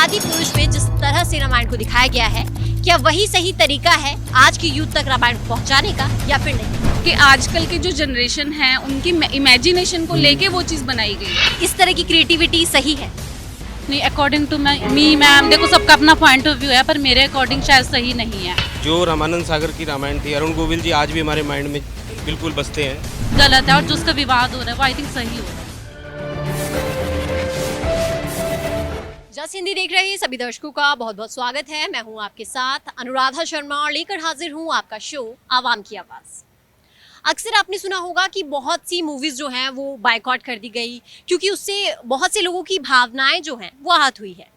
आदि पुरुष में जिस तरह से रामायण को दिखाया गया है, क्या वही सही तरीका है आज की यूथ तक रामायण को पहुंचाने का या फिर नहीं? कि आजकल के जो जनरेशन है उनकी इमेजिनेशन को लेके वो चीज़ बनाई गई है। इस तरह की क्रिएटिविटी सही है? नहीं, अकॉर्डिंग टू मी मैम, देखो सबका अपना पॉइंट ऑफ व्यू है, पर मेरे अकॉर्डिंग शायद सही नहीं है। जो रामानंद सागर की रामायण थी, अरुण गोविल जी आज भी हमारे माइंड में बिल्कुल बसते हैं। गलत है, और जो उसका विवाद हो रहा है वो आई थिंक सही हो रहा है। जस हिंदी देख रहे सभी दर्शकों का बहुत बहुत स्वागत है। मैं हूं आपके साथ अनुराधा शर्मा और लेकर हाजिर हूं आपका शो आवाम की आवाज़। अक्सर आपने सुना होगा कि बहुत सी मूवीज़ जो हैं वो बायकॉट कर दी गई क्योंकि उससे बहुत से लोगों की भावनाएं जो हैं वो आहत हुई है।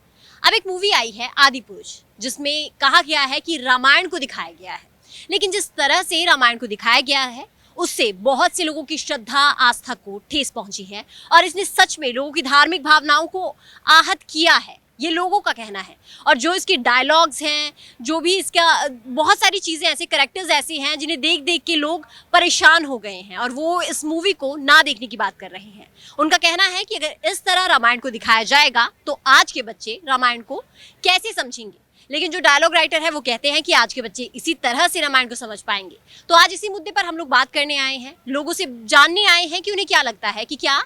अब एक मूवी आई है आदि पुरुष, जिसमें कहा गया है कि रामायण को दिखाया गया है, लेकिन जिस तरह से रामायण को दिखाया गया है उससे बहुत से लोगों की श्रद्धा आस्था को ठेस पहुंची है और इसने सच में लोगों की धार्मिक भावनाओं को आहत किया है, ये लोगों का कहना है। और जो इसके डायलॉग्स हैं, जो भी इसका बहुत सारी चीज़ें ऐसे कैरेक्टर्स ऐसे हैं जिन्हें देख देख के लोग परेशान हो गए हैं और वो इस मूवी को ना देखने की बात कर रहे हैं। उनका कहना है कि अगर इस तरह रामायण को दिखाया जाएगा तो आज के बच्चे रामायण को कैसे समझेंगे, लेकिन जो डायलॉग राइटर है वो कहते हैं कि आज के बच्चे इसी तरह से रामायण को समझ पाएंगे। तो आज इसी मुद्दे पर हम लोग बात करने आए हैं, लोगों से जानने आए हैं कि उन्हें क्या लगता है कि क्या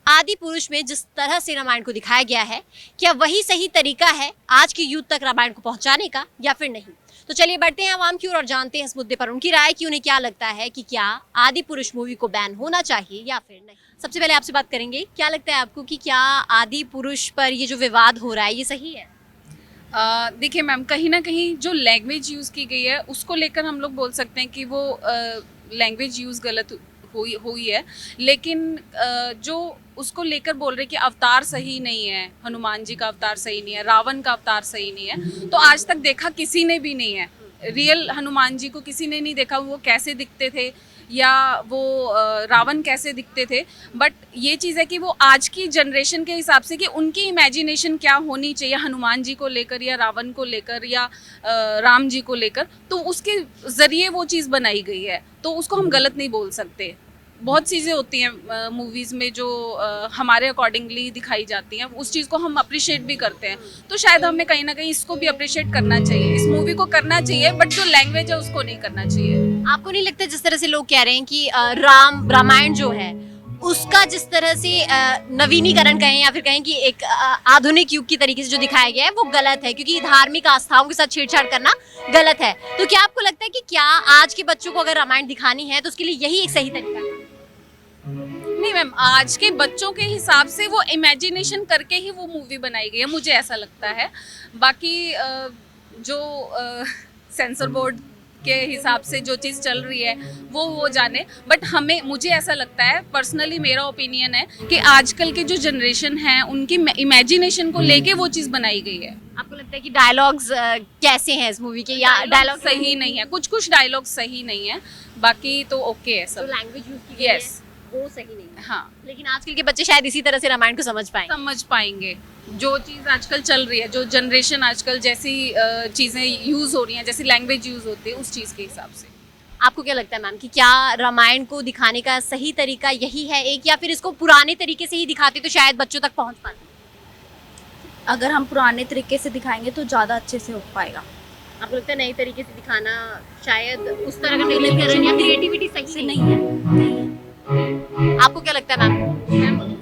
आदि पुरुष में जिस तरह से रामायण को दिखाया गया है, क्या वही सही तरीका है आज की यूथ तक रामायण को पहुंचाने का या फिर नहीं। तो चलिए बढ़ते हैं आवाम की ओर और जानते हैं इस मुद्दे पर उनकी राय कि उन्हें क्या लगता है कि क्या आदि पुरुष मूवी को बैन होना चाहिए या फिर नहीं। सबसे पहले आपसे बात करेंगे, क्या लगता है आपको कि क्या आदि पुरुष पर ये जो विवाद हो रहा है ये सही है? देखिए मैम, कहीं ना कहीं जो लैंग्वेज यूज़ की गई है उसको लेकर हम लोग बोल सकते हैं कि वो लैंग्वेज यूज़ गलत हुई है, लेकिन जो उसको लेकर बोल रहे कि अवतार सही नहीं है, हनुमान जी का अवतार सही नहीं है, रावण का अवतार सही नहीं है, तो आज तक देखा किसी ने भी नहीं है। रियल हनुमान जी को किसी ने नहीं देखा, वो कैसे दिखते थे या वो रावण कैसे दिखते थे। बट ये चीज़ है कि वो आज की जनरेशन के हिसाब से कि उनकी इमेजिनेशन क्या होनी चाहिए हनुमान जी को लेकर या रावण को लेकर या राम जी को लेकर, तो उसके ज़रिए वो चीज़ बनाई गई है, तो उसको हम गलत नहीं बोल सकते। बहुत चीज़ें होती हैं मूवीज़ में जो हमारे अकॉर्डिंगली दिखाई जाती हैं, उस चीज़ को हम अप्रिशिएट भी करते हैं, तो शायद हमें कहीं ना कहीं इसको भी अप्रिशिएट करना चाहिए, इस मूवी को करना चाहिए, बट जो लैंग्वेज है उसको नहीं करना चाहिए। आपको नहीं लगता जिस तरह से लोग कह रहे हैं कि रामायण जो है उसका जिस तरह से नवीनीकरण कहें या फिर कहें कि एक आधुनिक युग की तरीके से जो दिखाया गया है वो गलत है, क्योंकि धार्मिक आस्थाओं के साथ छेड़छाड़ करना गलत है। तो क्या आपको लगता है कि क्या आज के बच्चों को अगर रामायण दिखानी है तो उसके लिए यही एक सही तरीका है? नहीं मैम, आज के बच्चों के हिसाब से वो इमेजिनेशन करके ही वो मूवी बनाई गई है, मुझे ऐसा लगता है। बाकी जो सेंसर बोर्ड के हिसाब से जो चीज़ चल रही है वो जाने, बट मुझे ऐसा लगता है, पर्सनली मेरा ओपिनियन है कि आजकल के जो जनरेशन है उनकी इमेजिनेशन को लेके वो चीज़ बनाई गई है। आपको लगता है कि डायलॉग्स कैसे हैं इस मूवी के, या डायलॉग सही नहीं है, कुछ डायलॉग सही नहीं है, बाकी तो ओके है सब। लैंग्वेज यूज की यस, वो सही नहीं है। हाँ, लेकिन आजकल के बच्चे शायद इसी तरह से रामायण को समझ पाएंगे। जो चीज़ आजकल चल रही है, जो जनरेशन आजकल जैसी चीज़ें यूज़ हो रही हैं, जैसी लैंग्वेज यूज़ होती है, उस चीज़ के हिसाब से। आपको क्या लगता है मैम कि क्या रामायण को दिखाने का सही तरीका यही है एक, या फिर इसको पुराने तरीके से ही दिखाते तो शायद बच्चों तक पहुंच पाते? अगर हम पुराने तरीके से दिखाएंगे तो ज़्यादा अच्छे से हो पाएगा। आपको लगता है नए तरीके से दिखाना शायद उस तरह का नहीं कर रहे हैं या क्रिएटिविटी सही नहीं है? आपको क्या लगता है मैम?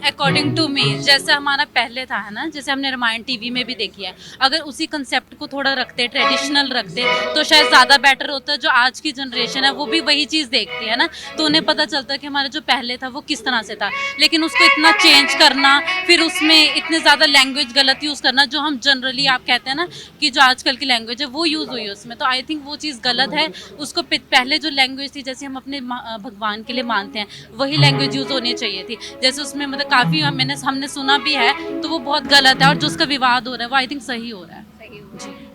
अकॉर्डिंग टू मी, जैसे हमारा पहले था है ना, जैसे हमने रामायण टीवी में भी देखी है, अगर उसी कंसेप्ट को थोड़ा रखते, ट्रेडिशनल रखते, तो शायद ज़्यादा बेटर होता। जो आज की जनरेशन है वो भी वही चीज़ देखती है ना, तो उन्हें पता चलता कि हमारा जो पहले था वो किस तरह से था। लेकिन उसको इतना चेंज करना, फिर उसमें इतने ज़्यादा लैंग्वेज गलत यूज़ करना, जो हम जनरली आप कहते हैं ना कि जो आजकल की लैंग्वेज है वो यूज़ हुई है उसमें, तो आई थिंक वो चीज़ गलत है। उसको पहले जो लैंग्वेज थी, जैसे हम अपने भगवान के लिए मानते हैं, वही लैंग्वेज यूज़ होनी चाहिए थी। जैसे उसमें मतलब काफ़ी हमने सुना भी है, तो वो बहुत गलत है, और जो उसका विवाद हो रहा है वो आई थिंक सही हो रहा है।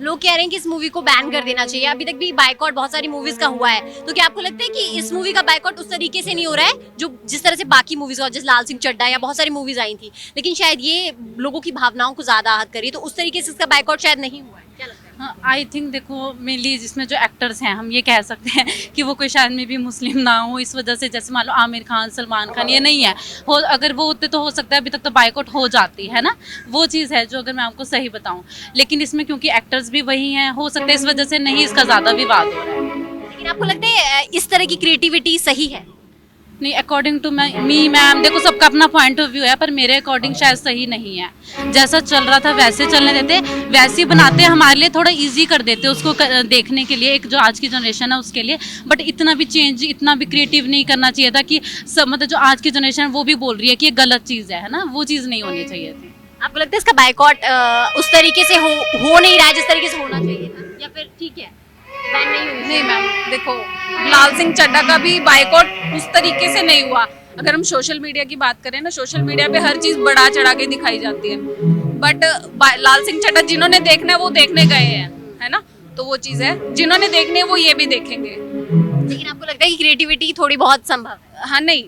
लोग कह रहे हैं कि इस मूवी को बैन कर देना चाहिए। अभी तक भी बायकॉट बहुत सारी मूवीज का हुआ है, तो क्या आपको लगता है कि इस मूवी का बायकॉट उस तरीके से नहीं हो रहा है जो जिस तरह से बाकी मूवीज का, जैसे लाल सिंह चड्ढा या बहुत सारी मूवीज आई थी, लेकिन शायद ये लोगों की भावनाओं को ज्यादा आहत करी, तो उस तरीके से इसका बायकॉट शायद नहीं हुआ है? क्या लगता है? आई थिंक देखो मेनली जिसमें जो एक्टर्स हैं हम ये कह सकते हैं कि वो कोई शायद में भी मुस्लिम ना हो, इस वजह से जैसे मान लो आमिर खान, सलमान खान ये नहीं है हो, अगर वो होते तो हो सकता है अभी तक तो बाइकआउट हो जाती है ना, वो चीज़ है जो अगर मैं आपको सही बताऊं। लेकिन इसमें क्योंकि एक्टर्स भी वही हैं, हो सकता है इस वजह से नहीं इसका ज़्यादा विवाद हो रहा है। लेकिन आपको लगता है इस तरह की क्रिएटिविटी सही है? नहीं, अकॉर्डिंग टू मी मैम, देखो सबका अपना पॉइंट ऑफ व्यू है, पर मेरे अकॉर्डिंग शायद सही नहीं है। जैसा चल रहा था वैसे चलने देते, वैसे ही बनाते, हमारे लिए थोड़ा इजी कर देते उसको देखने के लिए, एक जो आज की जनरेशन है उसके लिए। बट इतना भी चेंज, इतना भी क्रिएटिव नहीं करना चाहिए था कि सब मतलब जो आज की जनरेशन है वो भी बोल रही है कि ये गलत चीज़ है ना, वो चीज़ नहीं होनी चाहिए थी। आपको लगता है इसका बाइकआउट उस तरीके से हो नहीं रहा है जिस तरीके से होना चाहिए था, या फिर ठीक है बैन नहीं हुई? नहीं मैम, देखो लाल सिंह चड्ढा का भी बाइकआउट उस तरीके से नहीं हुआ। अगर हम सोशल मीडिया की बात करें ना, सोशल मीडिया पे हर चीज़ बढ़ा चढ़ा के दिखाई जाती है, बट लाल सिंह चड्ढा जिन्होंने देखना है वो देखने गए हैं, है ना, तो वो चीज़ है, जिन्होंने देखने है वो ये भी देखेंगे। लेकिन आपको लगता है कि क्रिएटिविटी थोड़ी बहुत संभव है? हाँ नहीं,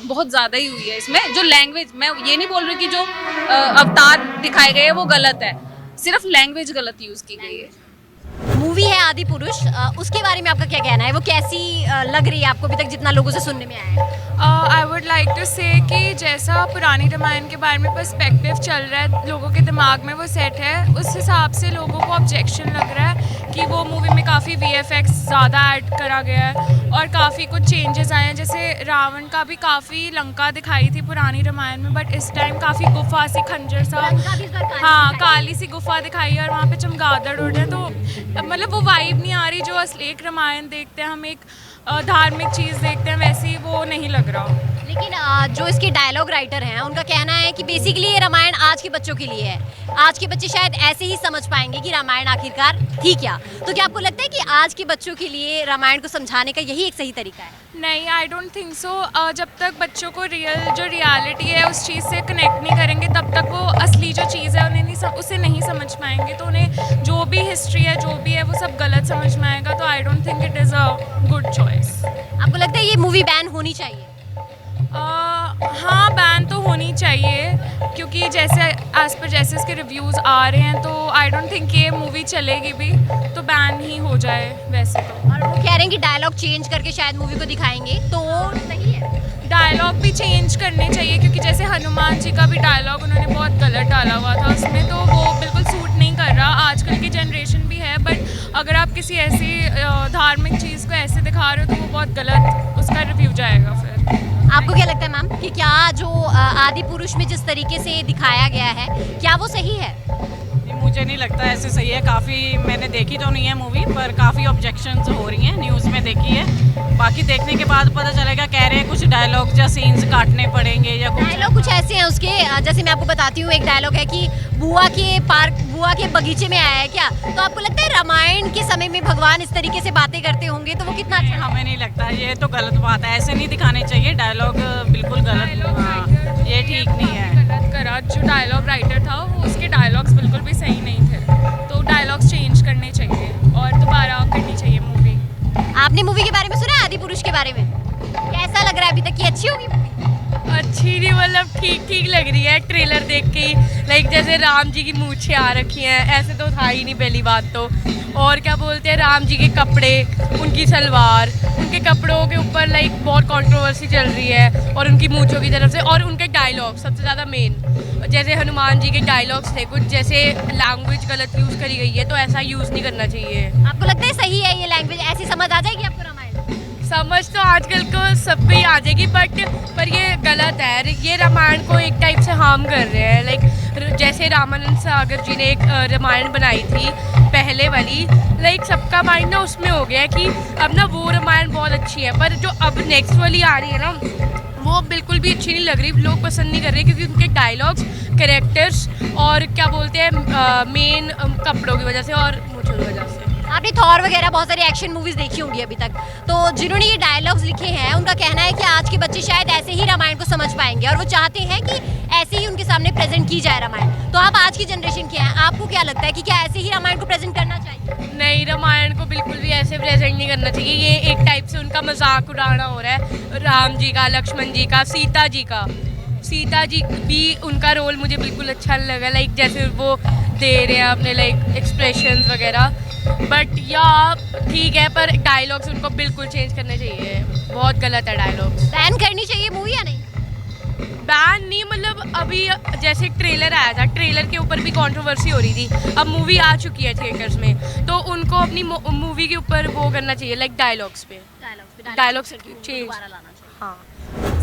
बहुत ज़्यादा ही हुई है इसमें। जो लैंग्वेज, मैं ये नहीं बोल रही कि जो अवतार दिखाए गए हैं वो गलत है, सिर्फ लैंग्वेज गलत यूज़ की गई है। मूवी है आदि पुरुष, उसके बारे में आपका क्या कहना है? वो कैसी लग रही है आपको अभी तक जितना लोगों से सुनने में आया है? आई वुड लाइक टू से कि जैसा पुरानी रामायण के बारे में पर्सपेक्टिव चल रहा है लोगों के दिमाग में, वो सेट है, उस हिसाब से लोगों को ऑब्जेक्शन लग रहा है कि वो मूवी में काफ़ी VFX ज़्यादा ऐड करा गया है और काफ़ी कुछ चेंजेस आए हैं। जैसे रावण का भी काफ़ी लंका दिखाई थी पुरानी रामायण में, बट इस टाइम काफ़ी गुफा सी, खंजर सा, हाँ काली सी गुफा दिखाई है और वहाँ पे चमगादड़ उड़ रहे हैं, तो मतलब वो वाइब नहीं आ रही जो असली एक रामायण देखते हैं हम, एक धार्मिक चीज़ देखते हैं, वैसे ही वो नहीं लग रहा। लेकिन जो इसके डायलॉग राइटर हैं उनका कहना है कि बेसिकली ये रामायण आज के बच्चों के लिए है, आज के बच्चे शायद ऐसे ही समझ पाएंगे कि रामायण आखिरकार थी क्या। तो क्या आपको लगता है कि आज के बच्चों के लिए रामायण को समझाने का यही एक सही तरीका है? नहीं, आई डोंट थिंक सो। जब तक बच्चों को जो रियलिटी है उस चीज़ से कनेक्ट नहीं करेंगे तब तक वो असली जो चीज़ है उसे नहीं समझ पाएंगे, तो उन्हें जो भी हिस्ट्री है जो भी है वो सब गलत समझ में आएगा। तो I don't think it is a good choice. आपको लगता है ये मूवी बैन होनी चाहिए? हाँ, बैन तो होनी चाहिए, क्योंकि जैसे एज पर जैसे इसके रिव्यूज़ आ रहे हैं तो आई डोंट थिंक ये मूवी चलेगी भी, तो बैन ही हो जाए वैसे तो। और वो कह रहे हैं कि डायलॉग चेंज करके शायद मूवी को दिखाएंगे, तो सही है? डायलॉग भी चेंज करने चाहिए, क्योंकि जैसे हनुमान जी का भी डायलॉग उन्होंने बहुत गलत डाला हुआ था उसमें, तो वो बिल्कुल सूट नहीं कर रहा। आजकल की जनरेशन भी है, बट अगर आप किसी ऐसी धार्मिक चीज़ को ऐसे दिखा रहे हो तो वो बहुत गलत उसका रिव्यू जाएगा फिर। आपको क्या लगता है मैम कि क्या जो आदि पुरुष में जिस तरीके से दिखाया गया है क्या वो सही है? मुझे नहीं लगता ऐसे सही है। काफ़ी, मैंने देखी तो नहीं है मूवी, पर काफ़ी ऑब्जेक्शंस हो रही हैं, न्यूज़ में देखी है। बाकी देखने के बाद पता चलेगा, कह रहे हैं कुछ डायलॉग या सीन्स काटने पड़ेंगे या कुछ। डायलॉग कुछ ऐसे हैं उसके, जैसे मैं आपको बताती हूँ, एक डायलॉग है कि बुआ के बगीचे में आया है क्या। तो आपको लगता है रामायण के समय में भगवान इस तरीके से बातें करते होंगे तो वो कितना अच्छा? हमें नहीं लगता, ये तो गलत बात है, ऐसे नहीं दिखाने चाहिए डायलॉग, बिल्कुल गलत। हाँ, ये ठीक नहीं है। गलत करा, जो डायलॉग राइटर था वो उसके डायलॉग्स बिल्कुल भी सही नहीं थे, तो डायलॉग्स चेंज करने चाहिए और दोबारा करनी चाहिए मूवी। आपने मूवी के बारे में सुना है आदि पुरुष के बारे में? कैसा लग रहा है अभी तक, की अच्छी होगी मूवी? अच्छी नहीं, मतलब ठीक ठीक लग रही है ट्रेलर देख के ही। लाइक जैसे राम जी की मूछें आ रखी हैं, ऐसे तो था ही नहीं पहली बात तो। और क्या बोलते हैं, राम जी के कपड़े, उनकी सलवार, उनके कपड़ों के ऊपर लाइक बहुत कंट्रोवर्सी चल रही है, और उनकी मूछों की तरफ से, और उनके डायलॉग सबसे ज़्यादा मेन। जैसे हनुमान जी के डायलॉग्स थे कुछ, जैसे लैंग्वेज गलत यूज़ करी गई है, तो ऐसा यूज़ नहीं करना चाहिए। आपको लगता है सही है ये लैंग्वेज, ऐसी समझ आ जाएगी आपको रामायण? समझ तो आजकल को सब पे ही आ जाएगी, पर ये गलत है। ये रामायण को एक टाइप से हार्म कर रहे हैं। लाइक जैसे रामानंद सागर जी ने एक रामायण बनाई थी पहले वाली, लाइक सबका माइंड ना उसमें हो गया है कि अब ना वो रामायण बहुत अच्छी है, पर जो अब नेक्स्ट वाली आ रही है ना वो बिल्कुल भी अच्छी नहीं लग रही, लोग पसंद नहीं कर रहे, क्योंकि उनके डायलॉग्स, कैरेक्टर्स और क्या बोलते हैं मेन कपड़ों की वजह से और मूंछों की वजह से। आपने थॉर वगैरह बहुत सारी एक्शन मूवीज देखी होंगी अभी तक, तो जिन्होंने ये डायलॉग्स लिखे हैं उनका कहना है कि आज के बच्चे शायद ऐसे ही रामायण को समझ पाएंगे, और वो चाहते हैं कि ऐसे ही उनके सामने प्रेजेंट की जाए रामायण। तो आप आज की जनरेशन के हैं, आपको क्या लगता है कि क्या ऐसे ही रामायण को प्रेजेंट करना चाहिए? नहीं, रामायण को बिल्कुल भी ऐसे प्रेजेंट नहीं करना चाहिए। ये एक टाइप से उनका मजाक उड़ाना हो रहा है, राम जी का, लक्ष्मण जी का, सीता जी का। सीता जी भी उनका रोल मुझे बिल्कुल अच्छा नहीं लगा, लाइक जैसे वो दे रहे हैं अपने लाइक एक्सप्रेशंस वगैरह। बट या ठीक है, पर डायलॉग्स उनको बिल्कुल चेंज करने चाहिए, बहुत गलत है डायलॉग्स। बैन करनी चाहिए मूवी या नहीं? बैन नहीं, मतलब अभी जैसे एक ट्रेलर आया था, ट्रेलर के ऊपर भी कंट्रोवर्सी हो रही थी, अब मूवी आ चुकी है थिएटर्स में, तो उनको अपनी मूवी के ऊपर वो करना चाहिए, लाइक डायलॉग्स पे डायलॉग्स चेंज। हाँ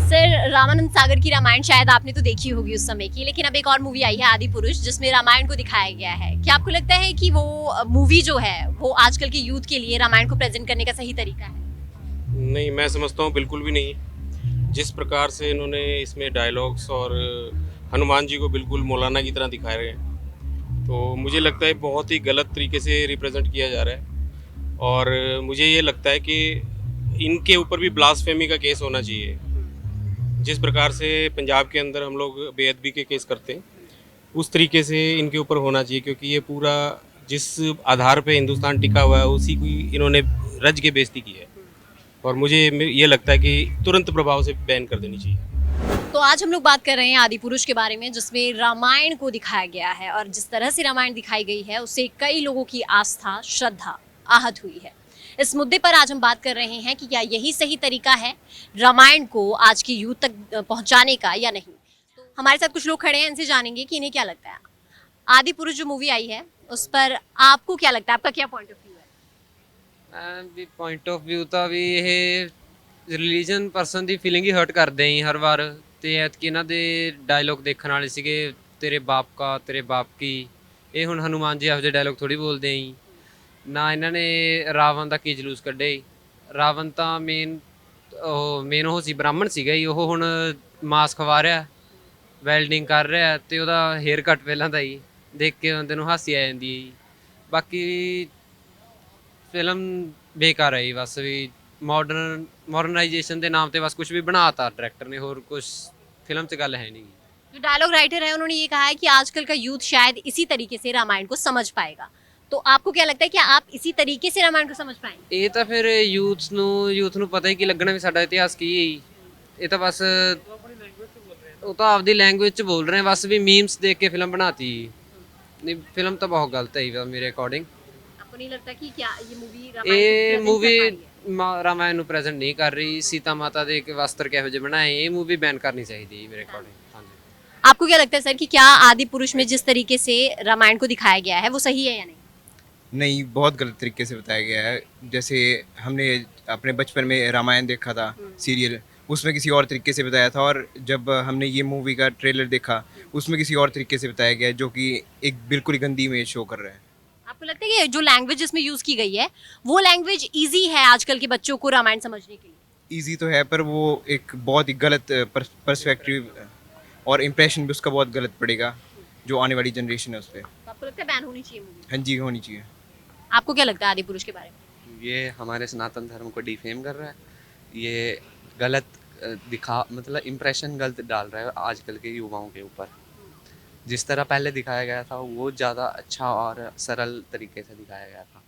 सर, रामानंद सागर की रामायण शायद आपने तो देखी होगी उस समय की, लेकिन अब एक और मूवी आई है आदि पुरुष, जिसमें रामायण को दिखाया गया है। क्या आपको लगता है कि वो मूवी जो है वो आजकल के यूथ के लिए रामायण को प्रेजेंट करने का सही तरीका है? नहीं, मैं समझता हूँ बिल्कुल भी नहीं। जिस प्रकार से इन्होंने इसमें डायलॉग्स और हनुमान जी को बिल्कुल मौलाना की तरह दिखाए रहे हैं, तो मुझे लगता है बहुत ही गलत तरीके से रिप्रेजेंट किया जा रहा है। और मुझे ये लगता है कि इनके ऊपर भी ब्लास्फेमी का केस होना चाहिए। जिस प्रकार से पंजाब के अंदर हम लोग बेअदबी के केस करते हैं, उस तरीके से इनके ऊपर होना चाहिए, क्योंकि ये पूरा जिस आधार पे हिंदुस्तान टिका हुआ है उसी की इन्होंने रज के बेइज्जती की है। और मुझे ये लगता है कि तुरंत प्रभाव से बैन कर देनी चाहिए। तो आज हम लोग बात कर रहे हैं आदि पुरुष के बारे में, जिसमें रामायण को दिखाया गया है, और जिस तरह से रामायण दिखाई गई है उससे कई लोगों की आस्था, श्रद्धा आहत हुई है। इस मुद्दे पर आज हम बात कर रहे हैं कि क्या यही सही तरीका है रामायण को आज की यूथ तक पहुंचाने का या नहीं। तो हमारे साथ कुछ लोग खड़े हैं, इनसे जानेंगे कि इन्हें क्या लगता है। आदि पुरुष जो मूवी आई है उस पर आपको क्या लगता है, आपका क्या पॉइंट ऑफ व्यू है? ਵੀ ਪੁਆਇੰਟ ਆਫ ਵਿਊ ਤਾਂ ਵੀ ਇਹ ਰਿਲੀਜਨ ਪਰਸਨ ਦੀ ਫੀਲਿੰਗ ਹੀ ਹਰਟ ਕਰਦੇ ਹੀ ਹਰ ਵਾਰ। ਤੇ ਐਤਕੀ ਇਹਨਾਂ ਦੇ ਡਾਇਲੋਗ ਦੇਖਣ ਵਾਲੇ ਸੀਗੇ, ਤੇਰੇ ਬਾਪ ਕਾ ਤੇਰੇ ਬਾਪ ਕੀ। ਇਹ ਹੁਣ ਹਨੂਮਾਨ ਜੀ ਇਹੋ ਜਿਹੇ ਡਾਇਲੋਗ ਥੋੜੀ ਬੋਲਦੇ ਆਂ ਨਾ। ਇਹਨਾਂ ਨੇ ਰਾਵਣ ਦਾ ਕੀ ਜਲੂਸ ਕੱਢਿਆ ਜੀ। ਰਾਵਣ ਤਾਂ ਮੇਨ ਉਹ ਸੀ, ਬ੍ਰਾਹਮਣ ਸੀਗਾ ਜੀ। ਉਹ ਹੁਣ ਮਾਸ ਖਵਾ ਰਿਹਾ, ਵੈਲਡਿੰਗ ਕਰ ਰਿਹਾ, ਤੇ ਉਹਦਾ ਹੇਅਰ ਕੱਟ ਪਹਿਲਾਂ ਦਾ ਜੀ ਦੇਖ ਕੇ ਬੰਦੇ ਨੂੰ ਹਾਸੀ ਆ ਜਾਂਦੀ ਹੈ ਜੀ। ਬਾਕੀ ਫਿਲਮ ਬੇਕਾਰ ਹੈ ਜੀ, ਬਸ ਵੀ मॉडर्नाइजेशन के नाम पे बस कुछ भी बनाता डायरेक्टर ने, और कुछ फिल्म से गल है नहीं। जो डायलॉग राइटर है उन्होंने ये कहा है कि आजकल का यूथ शायद इसी तरीके से रामायण को समझ पाएगा। तो आपको क्या लगता है कि आप इसी तरीके से रामायण को समझ पाएंगे? ये तो फिर यूथ ਨੂੰ ਪਤਾ ਹੀ ਕੀ ਲੱਗਣਾ ਵੀ ਸਾਡਾ ਇਤਿਹਾਸ ਕੀ ਹੈ ਜੀ। ਇਹ ਤਾਂ ਬਸ ਉਹ ਤਾਂ ਆਪਦੀ ਲੈਂਗੁਏਜ ਚ ਬੋਲ ਰਹੇ ਬਸ ਵੀ ਮੀਮਸ ਦੇਖ ਕੇ ਫਿਲਮ ਬਣਾਤੀ। नहीं फिल्म तो बहुत गलत है मेरे अकॉर्डिंग। आपको नहीं लगता कि क्या ये मूवी रामायण ਨੂੰ प्रेजेंट नहीं कर रही? सीता माता ਦੇ वस्त्र ਕਿਹੋ ਜਿਹੇ ਬਣਾਏ, ਇਹ मूवी बैन करनी चाहिए मेरे अकॉर्डिंग। आपको क्या लगता है सर कि क्या आदि पुरुष में जिस तरीके से रामायण को दिखाया गया है वो सही है या नहीं? नहीं, बहुत गलत तरीके से बताया गया है। जैसे हमने अपने बचपन में रामायण देखा था सीरियल, उसमें किसी और तरीके से बताया था, और जब हमने ये मूवी का ट्रेलर देखा उसमें किसी और तरीके से बताया गया है, जो कि एक बिल्कुल ही गंदी इमेज शो कर रहा है। आपको लगता है कि जो लैंग्वेज इसमें यूज की गई है वो लैंग्वेज इजी है आजकल के बच्चों को रामायण समझने के लिए? ईजी तो है, पर वो एक बहुत ही गलत पर्सपेक्टिव और इम्प्रेशन भी उसका बहुत गलत पड़ेगा जो आने वाली जनरेशन है उस पर। तो आपको लगता है बैन होनी चाहिए मूवी? हाँ जी, होनी चाहिए। आपको क्या लगता है आदि पुरुष के बारे में? ये हमारे सनातन धर्म को डिफेम कर रहा है, ये गलत मतलब इम्प्रेशन गलत डाल रहा है आजकल के युवाओं के ऊपर। जिस तरह पहले दिखाया गया था वो ज़्यादा अच्छा और सरल तरीके से दिखाया गया था।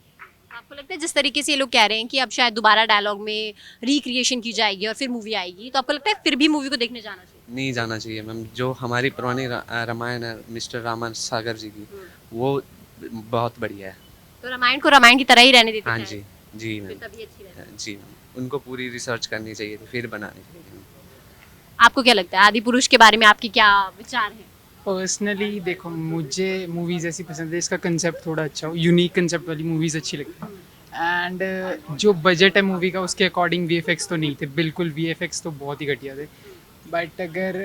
आपको लगता है जिस तरीके से ये लोग कह रहे हैं कि अब शायद दोबारा डायलॉग में रिक्रिएशन की जाएगी और फिर मूवी आएगी, तो आपको लगता है फिर भी मूवी को देखने जाना चाहिए? नहीं जाना चाहिए मैम। जो हमारी पुरानी रामायण है मिस्टर रामन सागर जी की, वो बहुत बढ़िया है। तो रामायण को रामायण की तरह ही रहने देते हैं? हाँ जी जी मैम, तभी अच्छी रहेगी। जी मैम, उनको पूरी रिसर्च करनी चाहिए थी फिर बनानी चाहिए। आपको क्या लगता है आदि पुरुष के बारे में आपके क्या विचार हैं? पर्सनली देखो, मुझे मूवीज़ ऐसी पसंद है इसका कंसेप्ट थोड़ा अच्छा हो, यूनिक कंसेप्ट वाली मूवीज़ अच्छी लगती है। एंड जो बजट है मूवी का उसके अकॉर्डिंग वीएफएक्स तो नहीं थे बिल्कुल, वीएफएक्स तो बहुत ही घटिया थे। बट अगर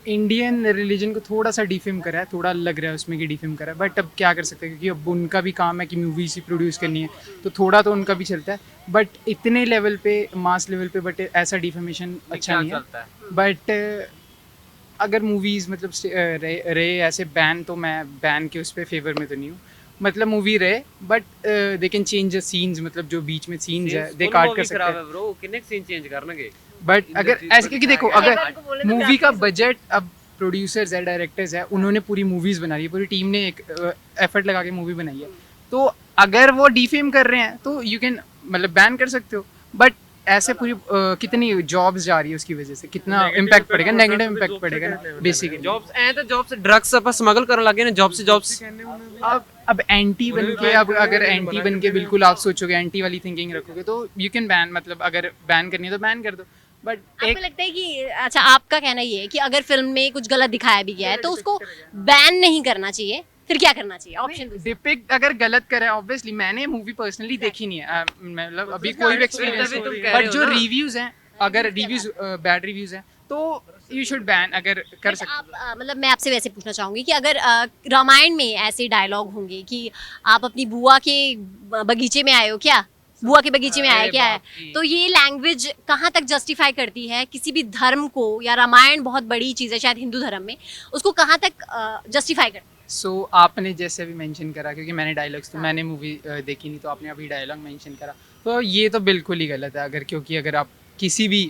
इंडियन रिलीजन को थोड़ा सा डिफेम करा है, थोड़ा लग रहा है उसमें कि डिफेम करा है, बट अब क्या कर सकते हैं क्योंकि अब उनका भी काम है कि मूवीज़ ही प्रोड्यूस करनी है, तो थोड़ा तो उनका भी चलता है। बट इतने लेवल पे, मास लेवल पे, बट ऐसा डिफेमेशन अच्छा नहीं है। बट अगर मूवीज़ मतलब रहे ऐसे बैन, तो मैं बैन के उस पर फेवर में तो नहीं हूँ। मतलब मूवी रहे but they can change the scenes, मतलब जो बीच में सीन्स है दे काट कर सकते हैं। ब्रो कितने सीन चेंज करनगे? बट अगर ऐसे, क्योंकि देखो अगर मूवी का बजट, अब प्रोड्यूसर्स है, डायरेक्टर्स है, उन्होंने पूरी मूवीज़ बना रही है, पूरी टीम ने एक एफर्ट लगा के मूवी बनाई है, तो अगर वो डिफेम कर रहे हैं तो यू कैन मतलब बैन कर सकते हो। बट ऐसे पूरी कितनी जॉब्स जा रही है उसकी वजह से, कितना इम्पैक्ट पड़ेगा, नेगेटिव इम्पैक्ट पड़ेगा ना बेसिकली। ਜੌਬਸ ਐ ਤਾਂ ਜੌਬਸ ਡਰੱਗਸ ਆਪਾਂ ਸਮਗਲ ਕਰਨ ਲੱਗੇ ਨੇ जॉब्स अब एंटी बन के, अब अगर एंटी बन के बिल्कुल आप सोचोगे, एंटी वाली थिंकिंग रखोगे तो यू कैन बैन, मतलब अगर बैन करनी है तो बैन कर दो। बट आपको लगता है कि अच्छा, आपका कहना ये है कि अगर फिल्म में कुछ गलत दिखाया भी गया है तो उसको बैन नहीं करना चाहिए, फिर क्या करना चाहिए? ऑप्शन डिपिक्ट अगर गलत करे, ऑब्वियसली मैंने मूवी पर्सनली देखी नहीं है, मतलब अभी कोई भी एक्सपीरियंस, बट जो रिव्यूज हैं, अगर रिव्यूज बैड रिव्यूज हैं तो यू शुड बैन, अगर कर सकते। आप मतलब मैं आपसे वैसे पूछना चाहूंगी कि अगर रामायण में ऐसे डायलॉग होंगे कि आप अपनी बुआ के बगीचे में आए हो क्या, बुआ के बगीचे में आया क्या है, तो ये लैंग्वेज कहाँ तक जस्टिफाई करती है किसी भी धर्म को, या रामायण बहुत बड़ी चीज़ है शायद हिंदू धर्म में, उसको कहाँ तक जस्टिफाई करती है? सो आपने जैसे अभी मेंशन करा, क्योंकि मैंने डायलॉग्स तो मैंने मूवी देखी नहीं, तो आपने अभी डायलॉग मेंशन करा, तो ये तो बिल्कुल ही गलत है। अगर क्योंकि अगर आप किसी भी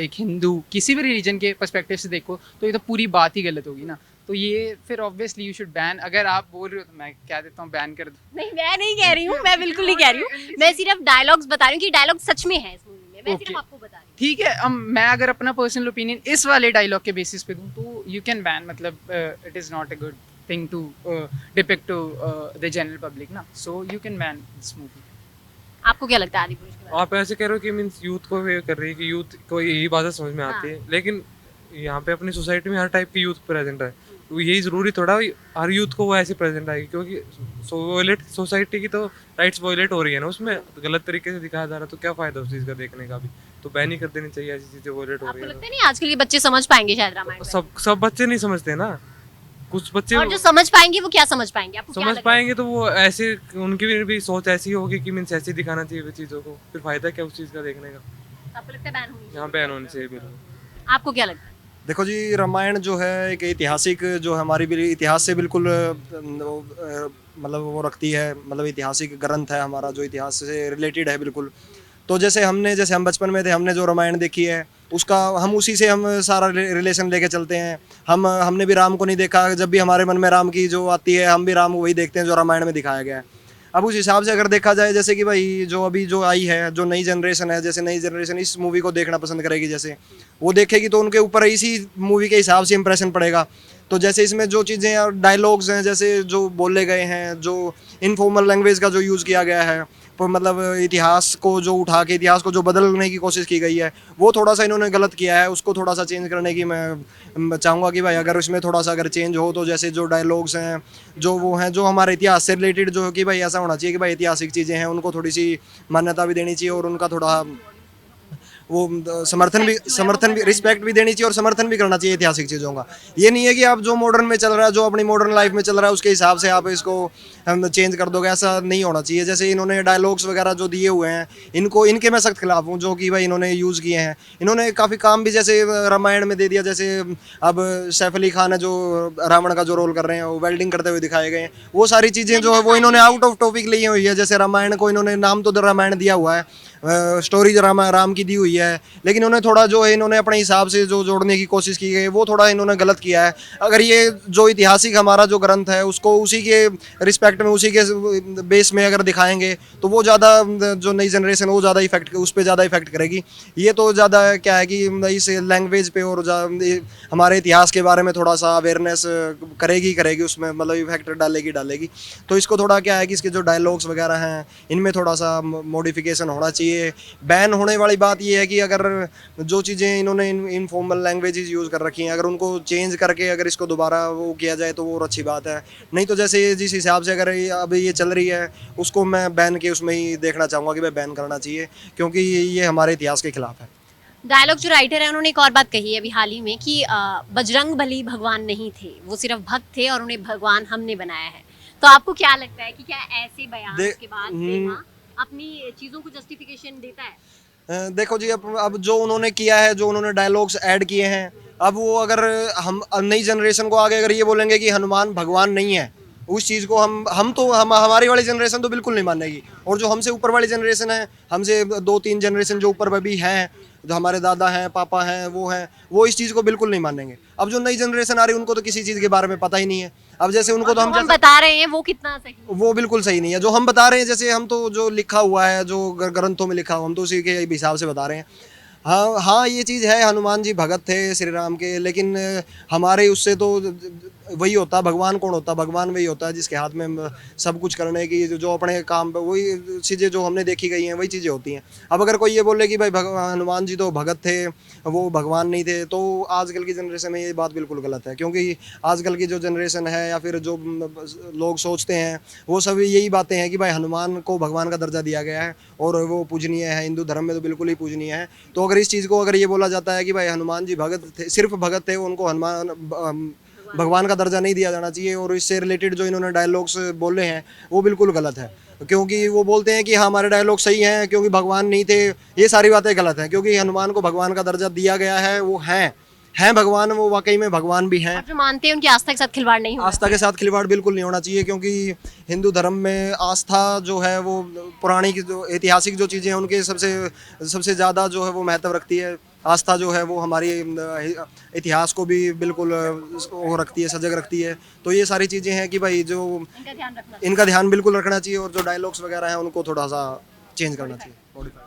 एक हिंदू किसी भी रिलीजन के पर्सपेक्टिव से देखो तो ये तो पूरी बात ही गलत होगी ना, तो ये फिर ऑब्वियसली यू शुड बैन। अगर आप बोल रहे हो तो मैं क्या देता हूँ, बैन कर दो। नहीं, मैं नहीं कह रही हूँ, मैं बिल्कुल नहीं कह रही हूँ, मैं सिर्फ डायलॉग्स बता रही हूँ कि डायलॉग सच में है इस मूवी में, मैं सिर्फ आपको बता रही हूँ। ठीक है, मैं अगर अपना पर्सनल ओपिनियन इस वाले डायलॉग के बेसिस पे दूँ तो यू कैन बैन, मतलब it is not a good thing to depict to the general public ना, so you can ban this movie. आपको क्या लगता है आदि पुरुष के बारे में? आप ऐसे कह रहे हो कि मीन्स यूथ को वे कर रही है कि यूथ को यही बातें समझ में आती है, लेकिन यहाँ पे अपनी सोसाइटी में हर टाइप की यूथ प्रेजेंट है, तो यही ज़रूरी थोड़ा हर यूथ को वो ऐसे प्रेजेंट आएगी, क्योंकि सोसाइटी की तो राइट्स वॉयलेट हो रही है ना, उसमें गलत तरीके से दिखाया जा रहा है, तो क्या फ़ायदा उस चीज़ का देखने का भी, तो बैन ही कर देनी चाहिए ऐसी चीज़ें वॉयलेट हो रही आपको है। लगता है नहीं आजकल के बच्चे समझ पाएंगे शायद रामायण तो सब बच्चे नहीं समझते ना, कुछ बच्चे और जो समझ पाएंगे वो क्या समझ पाएंगे? आपको क्या समझ लग रहा है? पाएंगे तो वो ऐसे उनकी भी सोच ऐसी होगी कि मीन्स ऐसे दिखाना चाहिए चीज़ों को, फिर फायदा क्या उस चीज़ का देखने का। आपको लगता है बैन होनी चाहिए? यहाँ बैन होनी चाहिए बिल्कुल। आपको क्या लगता है? देखो जी, रामायण जो है एक ऐतिहासिक, जो हमारी भी इतिहास से बिल्कुल मतलब वो रखती है, मतलब ऐतिहासिक ग्रंथ है हमारा, जो इतिहास से रिलेटेड है बिल्कुल। तो जैसे हम बचपन में थे, हमने जो रामायण देखी है उसका हम उसी से हम सारा रिलेशन लेके चलते हैं। हमने भी राम को नहीं देखा, जब भी हमारे मन में राम की जो आती है हम भी राम को वही देखते हैं जो रामायण में दिखाया गया है। अब उस हिसाब से अगर देखा जाए, जैसे कि भाई जो अभी जो आई है, जो नई जनरेशन है, जैसे नई जनरेशन इस मूवी को देखना पसंद करेगी, जैसे वो देखेगी तो उनके ऊपर इसी मूवी के हिसाब से इंप्रेशन पड़ेगा। तो जैसे इसमें जो चीज़ें डायलॉग्स हैं, जैसे जो बोले गए हैं, जो इनफॉर्मल लैंग्वेज का जो यूज़ किया गया है, तो मतलब इतिहास को जो उठा के इतिहास को जो बदलने की कोशिश की गई है, वो थोड़ा सा इन्होंने गलत किया है। उसको थोड़ा सा चेंज करने की मैं चाहूँगा कि भाई अगर इसमें थोड़ा सा अगर चेंज हो, तो जैसे जो डायलॉग्स हैं, जो वो हैं, जो हमारे इतिहास से रिलेटेड, जो कि भाई ऐसा होना चाहिए कि भाई ऐतिहासिक चीज़ें हैं उनको थोड़ी सी मान्यता भी देनी चाहिए, और उनका थोड़ा वो समर्थन भी रिस्पेक्ट भी देनी चाहिए और समर्थन भी करना चाहिए ऐतिहासिक चीज़ों का। ये नहीं है कि आप जो मॉडर्न में चल रहा है, जो अपनी मॉडर्न लाइफ में चल रहा है, उसके हिसाब से आप इसको चेंज कर दोगे, ऐसा नहीं होना चाहिए। जैसे इन्होंने डायलॉग्स वगैरह जो दिए हुए हैं, इनके मैं सख्त खिलाफ हूँ, जो कि भाई इन्होंने यूज़ किए हैं। इन्होंने काफ़ी काम भी जैसे रामायण में दे दिया, जैसे अब सैफ अली खान है जो रावण का जो रोल कर रहे हैं, वो वेल्डिंग करते हुए दिखाए गए हैं। वो सारी चीज़ें जो है वो इन्होंने आउट ऑफ टॉपिक ली हुई है। जैसे रामायण को इन्होंने नाम तो रामायण दिया हुआ है, स्टोरी जो राम की दी हुई है, लेकिन उन्हें थोड़ा जो है इन्होंने अपने हिसाब से जो जोड़ने की कोशिश की है, वो थोड़ा इन्होंने गलत किया है। अगर ये जो ऐतिहासिक हमारा जो ग्रंथ है, उसको उसी के रिस्पेक्ट में, उसी के बेस में अगर दिखाएंगे, तो वो ज़्यादा जो नई जनरेशन वो ज़्यादा उस पर ज़्यादा इफेक्ट करेगी। ये तो ज़्यादा क्या है कि इस लैंग्वेज पे और हमारे इतिहास के बारे में थोड़ा सा अवेयरनेस करेगी, उसमें मतलब इफेक्ट डालेगी। तो इसको थोड़ा क्या है कि इसके जो डायलॉग्स वगैरह हैं, इनमें थोड़ा सा मॉडिफिकेशन होना चाहिए। बैन होने वाली बात ये है कि अगर जो चीज़ें इन्होंने इनफॉर्मल लैंग्वेजेस यूज़ कर रखी हैं, अगर उनको चेंज करके अगर इसको दोबारा वो किया जाए तो वो और अच्छी बात है। नहीं तो जैसे जिस हिसाब से अगर अब ये चल रही है, उसको मैं बैन के उसमें ही देखना चाहूँगा कि भाई बैन करना चाहिए, क्योंकि ये हमारे इतिहास के खिलाफ है। डायलॉग जो राइटर है उन्होंने एक और बात कही है अभी हाल ही में कि बजरंग बली भगवान नहीं थे, वो सिर्फ भक्त थे और उन्हें भगवान हमने बनाया है। तो आपको क्या लगता है कि क्या ऐसे बयान के बाद सिनेमा अपनी चीज़ों को जस्टिफिकेशन देता है? देखो जी, अब जो उन्होंने किया है, जो उन्होंने डायलॉग्स ऐड किए हैं, अब वो अगर हम नई जनरेशन को आगे अगर ये बोलेंगे कि हनुमान भगवान नहीं है, उस चीज़ को हमारी वाली जनरेशन तो बिल्कुल नहीं मानेगी। और जो हमसे ऊपर वाली जनरेशन है, हमसे 2-3 जनरेशन जो ऊपर भी हैं, जो हमारे दादा हैं, पापा हैं, वो इस चीज़ को बिल्कुल नहीं मानेंगे। अब जो नई जनरेशन आ रही है, उनको तो किसी चीज़ के बारे में पता ही नहीं है। अब जैसे उनको तो जो हम हम बता रहे हैं वो कितना सही है? वो बिल्कुल सही नहीं है। जो हम बता रहे हैं, जैसे हम तो जो लिखा हुआ है, जो ग्रंथों में लिखा हुआ, हम तो उसी के हिसाब से बता रहे हैं। हाँ हाँ, ये चीज़ है, हनुमान जी भगत थे श्री राम के, लेकिन हमारे उससे तो वही होता, भगवान कौन होता? भगवान वही होता है जिसके हाथ में सब कुछ करने की, जो अपने काम पे वही चीज़ें जो हमने देखी गई हैं वही चीज़ें होती हैं। अब अगर कोई ये बोले कि भाई हनुमान जी तो भगत थे, वो भगवान नहीं थे, तो आजकल की जनरेशन में ये बात बिल्कुल गलत है। क्योंकि आजकल की जो जनरेशन है या फिर जो लोग सोचते हैं, वो सब यही बातें हैं कि भाई हनुमान को भगवान का दर्जा दिया गया है और वो पूजनीय है, हिंदू धर्म में तो बिल्कुल ही पूजनीय है। तो अगर इस चीज़ को अगर ये बोला जाता है कि भाई हनुमान जी भगत थे, सिर्फ भगत थे, उनको हनुमान भगवान का दर्जा नहीं दिया जाना चाहिए, और इससे रिलेटेड जो इन्होंने डायलॉग्स बोले हैं वो बिल्कुल गलत है। क्योंकि वो बोलते हैं कि हाँ हमारे डायलॉग सही हैं क्योंकि भगवान नहीं थे, ये सारी बातें गलत हैं। क्योंकि हनुमान को भगवान का दर्जा दिया गया है, वो हैं भगवान, वो वाकई में भगवान भी हैं। आप जो मानते हैं उनकी आस्था के साथ खिलवाड़ नहीं होना आस्था के साथ खिलवाड़ बिल्कुल नहीं होना चाहिए, क्योंकि हिंदू धर्म में आस्था जो है वो पुरानी की जो ऐतिहासिक जो चीज़ें हैं उनके सबसे ज़्यादा जो है वो महत्व रखती है। आस्था जो है वो हमारी इतिहास को भी बिल्कुल वो रखती है, सजग रखती है। तो ये सारी चीज़ें हैं कि भाई जो इनका ध्यान बिल्कुल रखना चाहिए, और जो डायलॉग्स वगैरह हैं उनको थोड़ा सा चेंज करना चाहिए।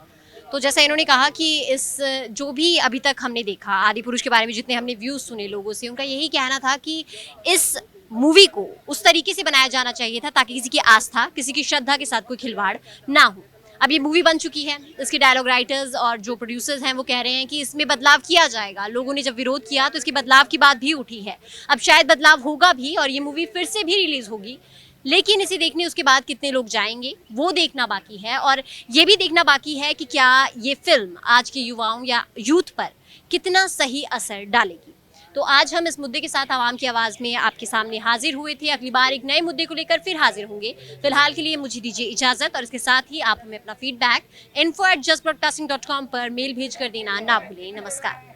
तो जैसा इन्होंने कहा कि इस जो भी अभी तक हमने देखा आदि पुरुष के बारे में, जितने हमने व्यूज़ सुने लोगों से, उनका यही कहना था कि इस मूवी को उस तरीके से बनाया जाना चाहिए था ताकि किसी की आस्था, किसी की श्रद्धा के साथ कोई खिलवाड़ ना हो। अब ये मूवी बन चुकी है, इसके डायलॉग राइटर्स और जो प्रोड्यूसर्स हैं वो कह रहे हैं कि इसमें बदलाव किया जाएगा। लोगों ने जब विरोध किया तो इसके बदलाव की बात भी उठी है। अब शायद बदलाव होगा भी और ये मूवी फिर से भी रिलीज़ होगी, लेकिन इसे देखने उसके बाद कितने लोग जाएंगे वो देखना बाकी है। और ये भी देखना बाकी है कि क्या ये फिल्म आज के युवाओं या यूथ पर कितना सही असर डालेगी। तो आज हम इस मुद्दे के साथ आवाम की आवाज़ में आपके सामने हाजिर हुए थे। अगली बार एक नए मुद्दे को लेकर फिर हाजिर होंगे। फिलहाल के लिए मुझे दीजिए इजाज़त, और इसके साथ ही आप हमें अपना फीडबैक info@justbroadcasting.com पर मेल भेज कर देना ना भूलें। नमस्कार।